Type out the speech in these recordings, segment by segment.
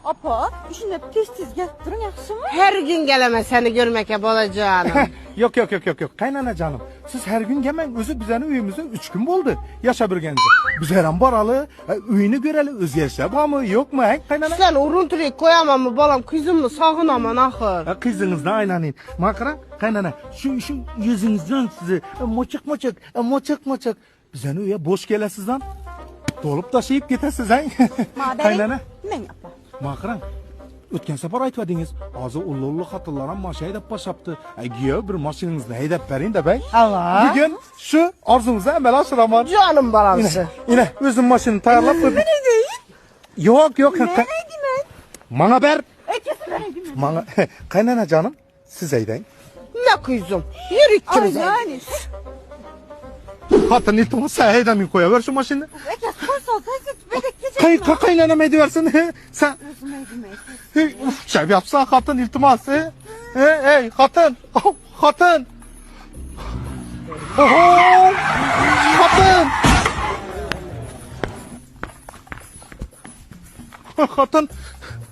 Apa, işinde tez gettirin yaxşımı? Her gün geleme seni görmeke bolacağım. Yok. Kaynana canım. Siz her gün gelmeyin. Özü bizden üyümüzde 3 gün oldu. Yaşa bir genci. Biz her an baralı. Üyünü göreli. Özgeçler var mı? Yok mu? Kaynana? Sen uruntuyu koyamam mı balam kızım mı sağın aman ahır. Kızınız da aynen. Makara kaynana. Şu yüzünüzden sizi moçak. Bizden üye boş gelesiz lan. Dolup taşıyıp gitesiz ha. Kaynana. Men apa. Makara. Ötken sefer aytmadınız. Ağzı ullu hatırlanan maşayı da başaptı. Giyo bir maşininizni heydep verin de bey. Allah. Bugün şu arzunuza emel aşıramar. Canım balamsı. Yine özüm maşını tayarlap koydum. Ne değil? Yok. Ne demek? Mana ber. Kesin ne demek? Mana. Kaynana canım. Siz eyden. Ne kızım? Yürü ikimiz. Yani. Hatta niltimi sen heyden mi koyuver şu maşını? Kesin koysal, bedek gece. Kaynana mı ediversin? Sen. Uf, şey yapsa hatın iltimas. Hey hatın. Hatın. Oho. Hatın. Hatın.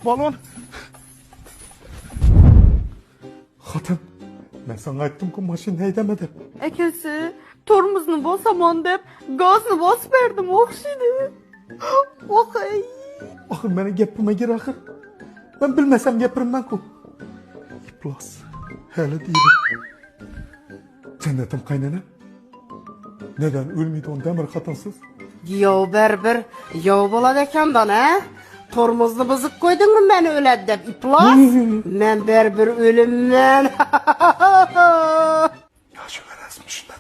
Balon. Hatın. Ben sana aytdım ki maşın heydemedi. Ekesi, tormuzunu basamon dep, gazını bas verdim okşidi. Okay. Ahır bana gepime gir ahır. Ben bilmesem gepirim ben ku. İplas. Hele değilim. Cennetim kaynana. Neden ölmeydi on demir katınsız? Yo berber. Yo boladekandan he? Tormuzlu bızık koydun mu beni öyle de iplas? Ben berber ölümden. Ya şu veresmi şundan